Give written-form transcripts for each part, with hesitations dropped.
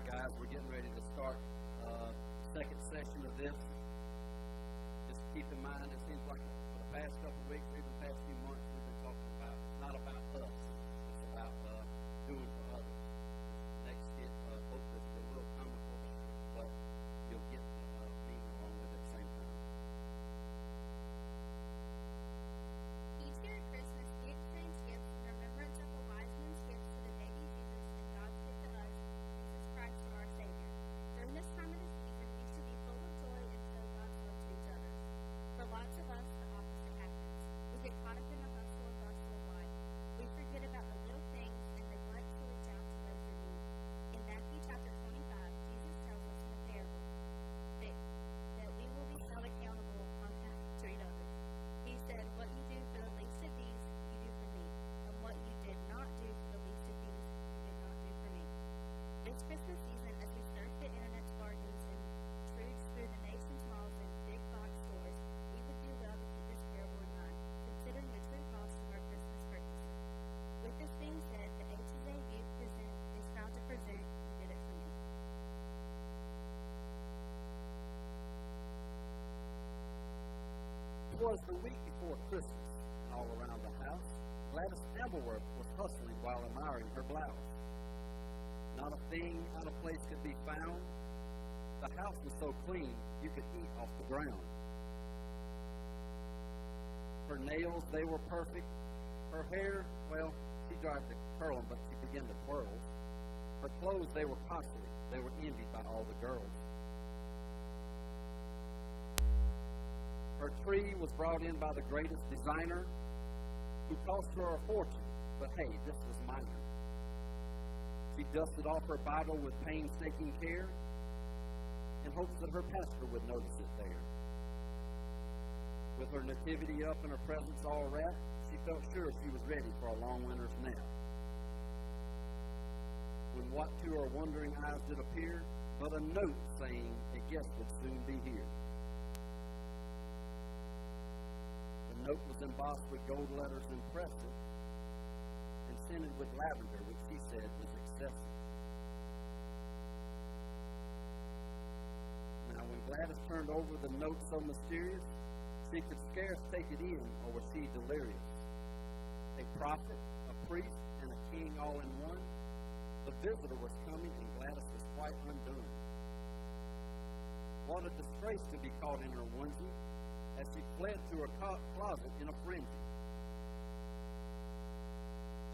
right, guys, we're getting ready to start the second session of this. Just keep in mind, it seems like for the past couple of weeks, even the past few months, we've been talking about it's not about us, it's about doing for others. Next skit, hopefully it's a little comical, but you'll get the meaning along with it at the same time. Each year at Christmas, we exchange gifts in remembrance of the wise men's gifts to the baby Jesus and God's gift to us, Jesus Christ, our Savior. During this time of the season, we should be full of joy and show God's love to each other. For lots of us, the opposite happens. We get caught up in the hustle and bustle of life. We forget about the little things and neglect to reach out to those in need. In Matthew chapter 25, Jesus tells us in a parable that we will be held accountable on how to treat others. He said, "What you do for the least of these, you do for me. And what you did not do for the least of these, you did not do for me." This Christmas season, as we surf the internet's bargains and truths through the nation's malls and big box stores, we would do well to keep this parable in mind, considering the true cost of our Christmas purchases. With this being said, the HSA Youth is proud to present You Did It For Me. It was the week before Christmas, and all around the house, Gladys Ambleworth was hustling while admiring her blouse. Not a thing out of place could be found. The house was so clean, you could eat off the ground. Her nails, they were perfect. Her hair, well, she tried to curl them, but she began to twirl. Her clothes, they were costly. They were envied by all the girls. Her tree was brought in by the greatest designer, who cost her a fortune, but hey, this was minor. She dusted off her Bible with painstaking care, in hopes that her pastor would notice it there. With her nativity up and her presents all wrapped, she felt sure she was ready for a long winter's nap. When what to her wondering eyes did appear, but a note saying a guest would soon be here. The note was embossed with gold letters impressive, and scented with lavender, which she said was excessive. Now, when Gladys turned over the note so mysterious, she could scarce take it in, or was she delirious? A prophet, a priest, and a king all in one. The visitor was coming, and Gladys was quite undone. What a disgrace to be caught in her onesie, as she fled to her closet in a frenzy.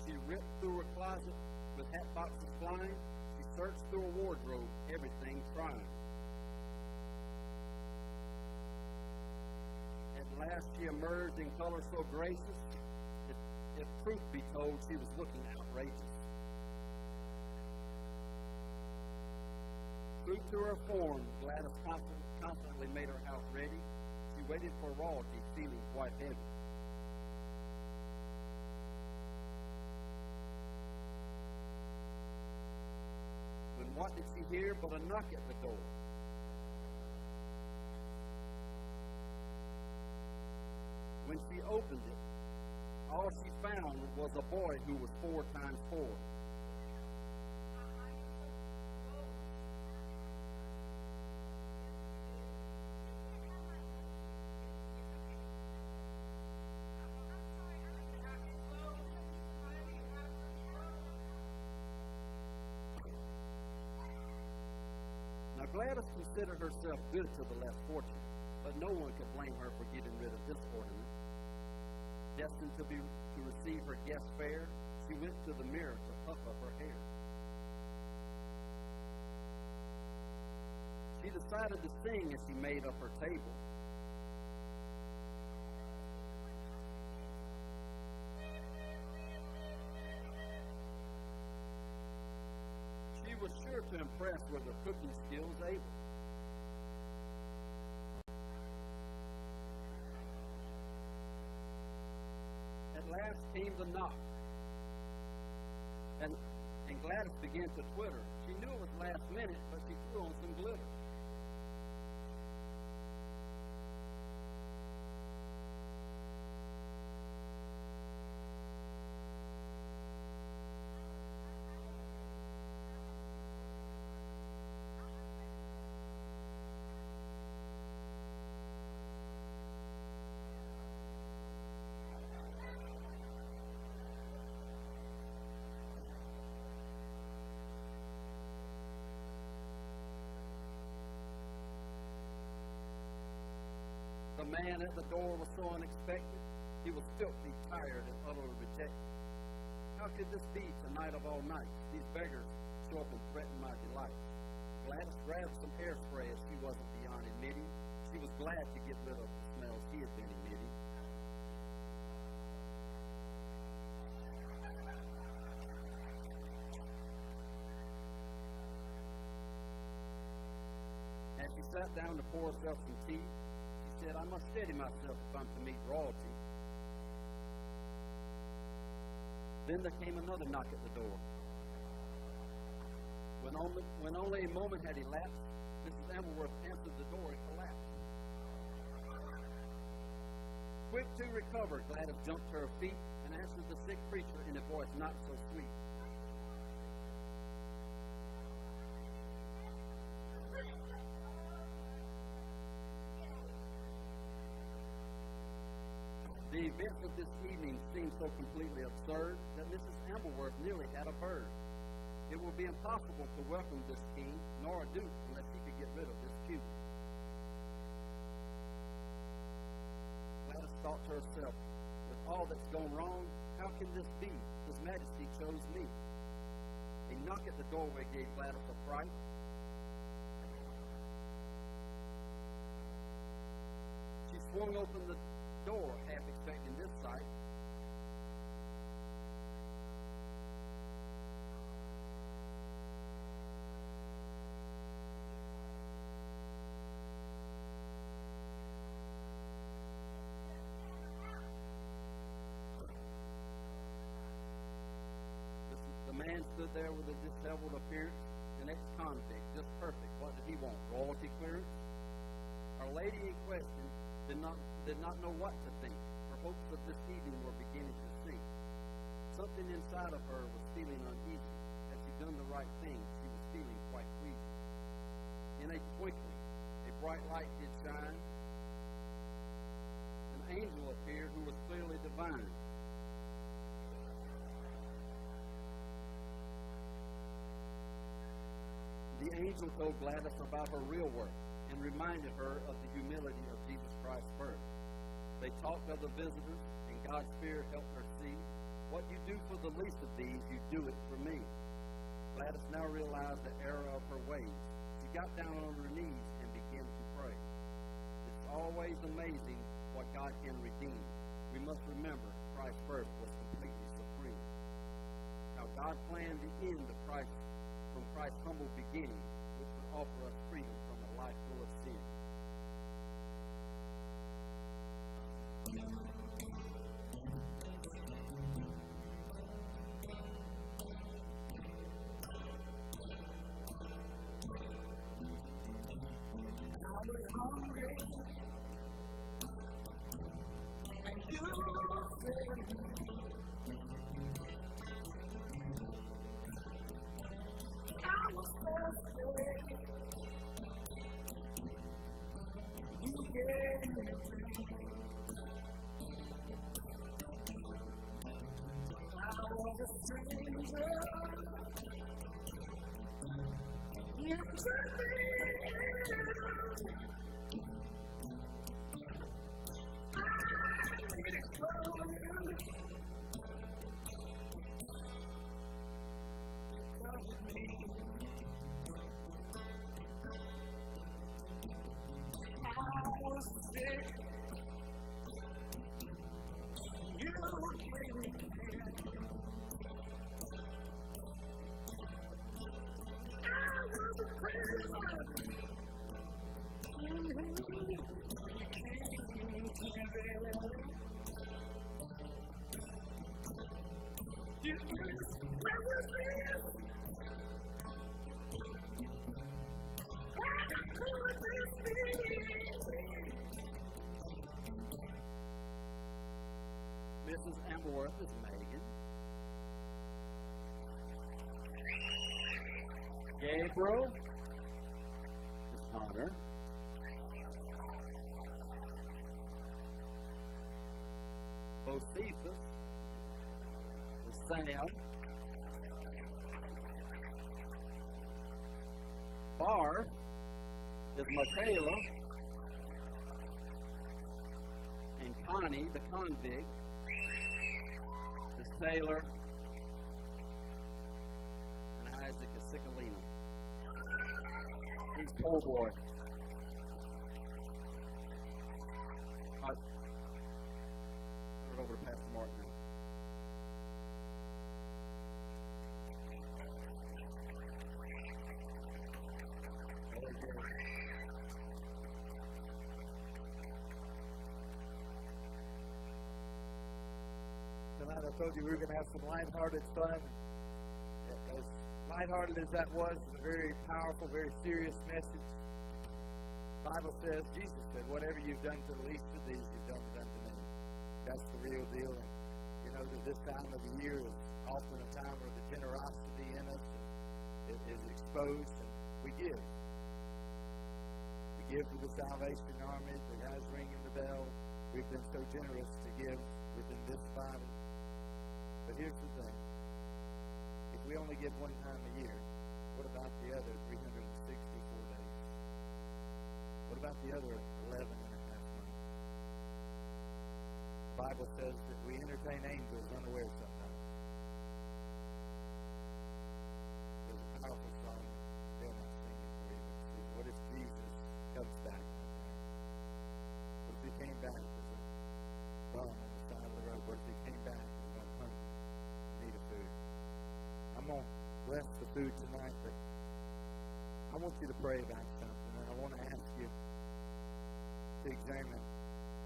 She ripped through her closet with hat boxes flying. She searched through a wardrobe, everything trying. At last she emerged in color so gracious, if truth be told, she was looking outrageous. True to her form, Gladys constantly made her house ready. She waited for royalty, feeling quite heavy. When what did she hear but a knock at the door? When she opened it, all she found was a boy who was 4 times 4. Now, Gladys considered herself good to the less fortunate, but no one could blame her for getting rid of this ornament. Destined to receive her guest fare, she went to the mirror to puff up her hair. She decided to sing as she made up her table. She was sure to impress with her cooking skills able. At last came the knock, and Gladys began to twitter. She knew it was last minute, but she threw on some glitter. man at the door was so unexpected. He was filthy, tired, and utterly rejected. How could this be tonight of all nights? These beggars show up and threaten my delight. Gladys grabbed some hairspray as she wasn't beyond admitting. She was glad to get rid of the smells he had been emitting. As she sat down to pour herself some tea, she said, I must steady myself if I'm to meet royalty. Then there came another knock at the door. When only a moment had elapsed, Mrs. Amelworth answered the door and collapsed. Quick to recover, Gladys jumped to her feet and answered the sick preacher in a voice not so sweet. The events of this evening seemed so completely absurd that Mrs. Amelworth nearly had a bird. It will be impossible to welcome this king, nor a duke, unless he could get rid of this Jew. Gladys thought to herself, with all that's gone wrong, how can this be? His Majesty chose me. A knock at the doorway gave Gladys a fright. She swung open the door, half expecting this sight. The man stood there with a disheveled appearance, an ex-convict, just perfect. What did he want? Royalty clearance? Our lady in question did not know what to think. Her hopes of this evening were beginning to sink. Something inside of her was feeling uneasy. Had she done the right thing, she was feeling quite queasy. In a twinkling, a bright light did shine. An angel appeared who was clearly divine. The angel told Gladys about her real work and reminded her of the humility of Jesus Christ's birth. They talked of the visitors, and God's Spirit helped her see, what you do for the least of these, you do it for me. Gladys now realized the error of her ways. She got down on her knees and began to pray. It's always amazing what God can redeem. We must remember Christ's birth was completely supreme. How God planned the end of Christ from Christ's humble beginning, which would offer us freedom from a life full of sin. I was hungry, and you fed me. I was thirsty, you gave me drink. I was a stranger, you took me in. Mrs. Amelworth is Megan. Gabriel is Hunter. Josephus is Sam. Barb is Michaela. Johnny, the convict, the sailor, and Isaac, the Sicilino. He's poor boy. Turn it over to Pastor Mark now. Tonight I told you we were going to have some lighthearted fun. As lighthearted as that was, it's a very powerful, very serious message. The Bible says, Jesus said, whatever you've done to the least of these, you've done to me. That's the real deal. And you know that this time of the year is often a time where the generosity in us is exposed, and we give. We give to the Salvation Army, the guys ringing the bell. We've been so generous to give within this body. But here's the thing. If we only give one time a year, what about the other 364 days? What about the other 11 and a half months? The Bible says that we entertain angels unaware sometimes. There's a powerful song. They'll not sing it for you. What if Jesus comes back? What if he came back as a bum on the side of the road? What if he came back and was hungry and needed food? I'm going to bless the food tonight, but I want you to pray about something, and I want to ask you to examine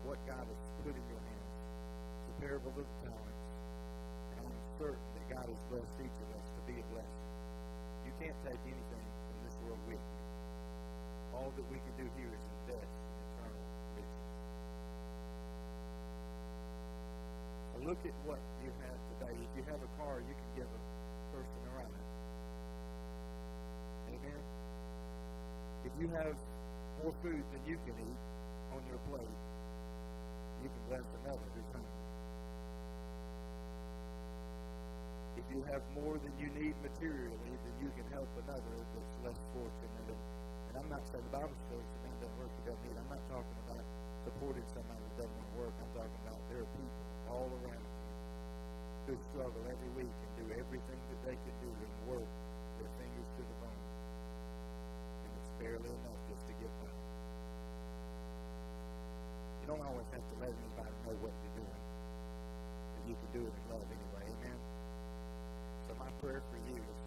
what God has put in your hands. It's the parable of the talents, and I'm certain that God has blessed each of us to be a blessing. You can't take anything from this world with you. All that we can do here is invest in eternal riches. So look at what you have today. If you have a car, you can give a person a ride. Amen? If you have more food than you can eat on your plate, you can bless another who's hungry. If you have more than you need materially, then you can help another that's less fortunate. And I'm not saying the Bible says the man doesn't work, he doesn't eat. I'm not talking about supporting somebody that doesn't want to work. I'm talking about there are people all around you who struggle every week and do everything that they can do and work their fingers to the bone. And it's barely enough just to get by. You don't always have to let anybody know what you're doing. But you can do it in love anyway. Amen? So my prayer for you is